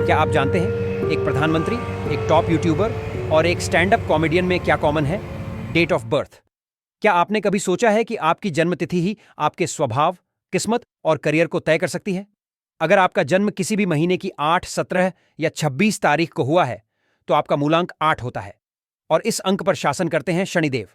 क्या आप जानते हैं एक प्रधानमंत्री, एक टॉप यूट्यूबर और एक स्टैंड अप कॉमेडियन में क्या कॉमन है? Date of birth. क्या आपने कभी सोचा है कि आपकी जन्मतिथि ही आपके स्वभाव, किस्मत और करियर को तय कर सकती है? अगर आपका जन्म किसी भी महीने की 8, 17 या 26 तारीख को हुआ है, तो आपका मूलांक 8 होता है और इस अंक पर शासन करते हैं शनिदेव।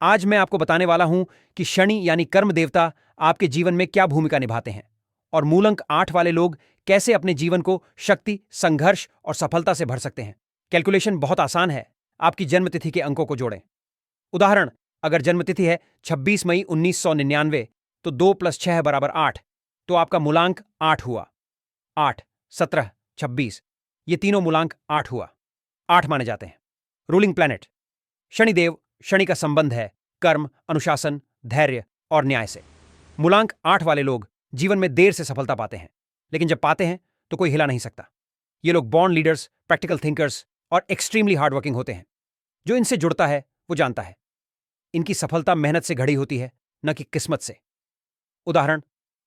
आज मैं आपको बताने वाला हूं कि शनि यानी कर्म देवता आपके जीवन में क्या भूमिका निभाते हैं और मूलांक 8 वाले लोग कैसे अपने जीवन को शक्ति, संघर्ष और सफलता से भर सकते हैं। कैलकुलेशन बहुत आसान है। आपकी जन्मतिथि के अंकों को जोड़ें। उदाहरण, अगर जन्मतिथि है 26 मई 1999, तो 2 + 6 = 8, तो आपका मूलांक 8 हुआ। 8, 17, 26, ये तीनों मूलांक 8 हुआ। 8 माने जाते हैं। Ruling planet Shanidev. शनि का संबंध है कर्म, अनुशासन, धैर्य और न्याय से। मूलांक 8 वाले लोग जीवन में देर से सफलता पाते हैं, लेकिन जब पाते हैं तो कोई हिला नहीं सकता। ये लोग बॉर्न लीडर्स, प्रैक्टिकल थिंकर्स और एक्सट्रीमली हार्डवर्किंग होते हैं। जो इनसे जुड़ता है वो जानता है इनकी सफलता मेहनत से घड़ी होती है, न कि किस्मत से। उदाहरण,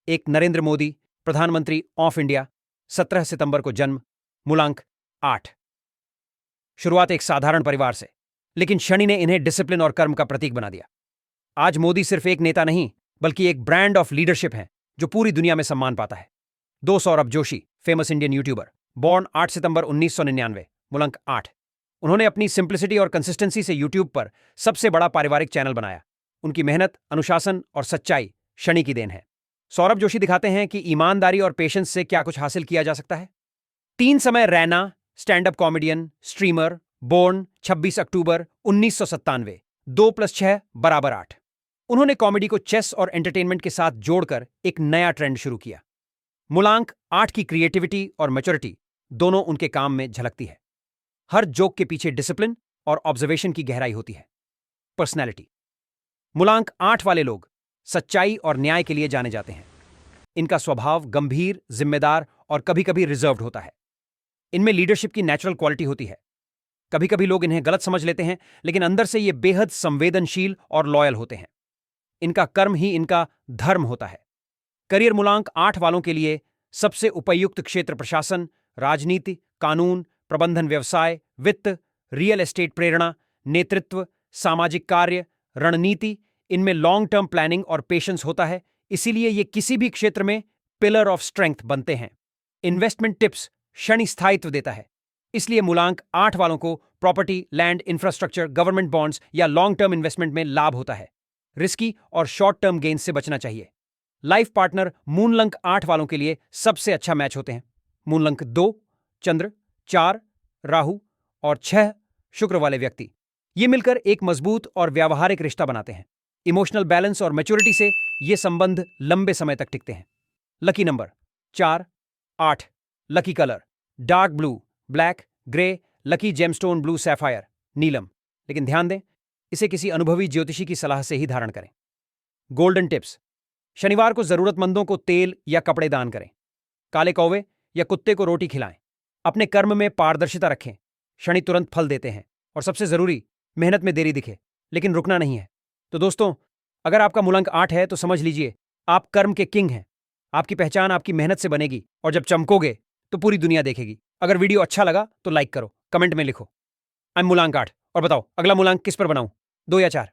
एक नरेंद्र मोदी, प्रधानमंत्री ऑफ इंडिया, 17 सितंबर को जन्म, मूलांक 8। शुरुआत एक साधारण परिवार से, लेकिन शनि ने इन्हें डिसिप्लिन और कर्म का प्रतीक बना दिया। आज मोदी सिर्फ एक नेता नहीं, बल्कि एक ब्रांड ऑफ लीडरशिप है जो पूरी दुनिया में सम्मान पाता है। Saurabh Joshi, famous Indian YouTuber, born 8 सितंबर 1999, मूलांक 8। उन्होंने अपनी सिंप्लिसिटी और कंसिस्टेंसी से यूट्यूब पर सबसे बड़ा पारिवारिक चैनल बनाया। उनकी मेहनत, अनुशासन और सच्चाई शनि की देन है। सौरभ जोशी दिखाते हैं कि ईमानदारी और पेशेंस से क्या कुछ हासिल किया जा सकता है। 3 Samay Raina, stand up comedian, streamer, born 26 October 1997, 2 + 6 = 8। उन्होंने कॉमेडी को चेस और एंटरटेनमेंट के साथ जोड़कर एक नया ट्रेंड शुरू किया। मूलांक 8 की क्रिएटिविटी और मैच्योरिटी दोनों उनके काम में झलकती है। हर जोक के पीछे डिसिप्लिन और ऑब्जर्वेशन की गहराई होती है। पर्सनैलिटी मूलांक 8 वाले लोग सच्चाई और न्याय के लिए जाने जाते हैं। इनका स्वभाव गंभीर, जिम्मेदार और कभी-कभी रिजर्व्ड होता है। इनमें लीडरशिप की नेचुरल क्वालिटी होती है। कभी-कभी लोग इन्हें गलत समझ लेते हैं, लेकिन अंदर से ये बेहद संवेदनशील और लॉयल होते हैं। इनका कर्म ही इनका धर्म होता है। करियर मूलांक 8 वालों के लिए सबसे उपयुक्त क्षेत्र प्रशासन, राजनीति, कानून, प्रबंधन, व्यवसाय, वित्त, रियल एस्टेट, प्रेरणा, नेतृत्व, सामाजिक कार्य, रणनीति। इनमें लॉन्ग टर्म प्लानिंग और पेशेंस होता है, इसीलिए ये किसी भी क्षेत्र में पिलर ऑफ स्ट्रेंथ बनते हैं। इन्वेस्टमेंट टिप्स शनि स्थायित्व देता है, इसलिए मूलांक 8 वालों को property, land, infrastructure, government bonds या लॉन्ग टर्म इन्वेस्टमेंट में लाभ होता है। रिस्की और शॉर्ट टर्म गेन से बचना चाहिए। लाइफ पार्टनर मूनलंक 8 वालों के लिए सबसे अच्छा मैच होते हैं। मूनलंक 2 चंद्र, 4 राहु और 6 शुक्र वाले व्यक्ति। ये मिलकर एक मजबूत और व्यावहारिक रिश्ता बनाते हैं। इमोशनल बैलेंस और मैच्योरिटी से ये संबंध लंबे समय तक टिकते हैं। Lucky number 4, 8। Lucky colour dark blue, black, grey. Lucky gemstone blue sapphire, नीलम। लेकिन ध्यान दें, इसे किसी अनुभवी ज्योतिषी की सलाह से ही धारण करें। गोल्डन टिप्स शनिवार को जरूरतमंदों को तेल या कपड़े दान करें। काले कौवे या कुत्ते को रोटी खिलाएं। अपने कर्म में पारदर्शिता रखें। शनि तुरंत फल देते हैं। और सबसे जरूरी, मेहनत में देरी दिखे लेकिन रुकना नहीं है। तो दोस्तों, अगर आपका मूलांक 8 है तो समझ लीजिए आप कर्म के किंग हैं। आपकी पहचान आपकी मेहनत से बनेगी और जब चमकोगे तो पूरी दुनिया देखेगी। अगर वीडियो अच्छा लगा तो लाइक करो, कमेंट में लिखो आई एम मूलांक 8 और बताओ अगला मूलांक किस पर बनाऊं, 2 या 4।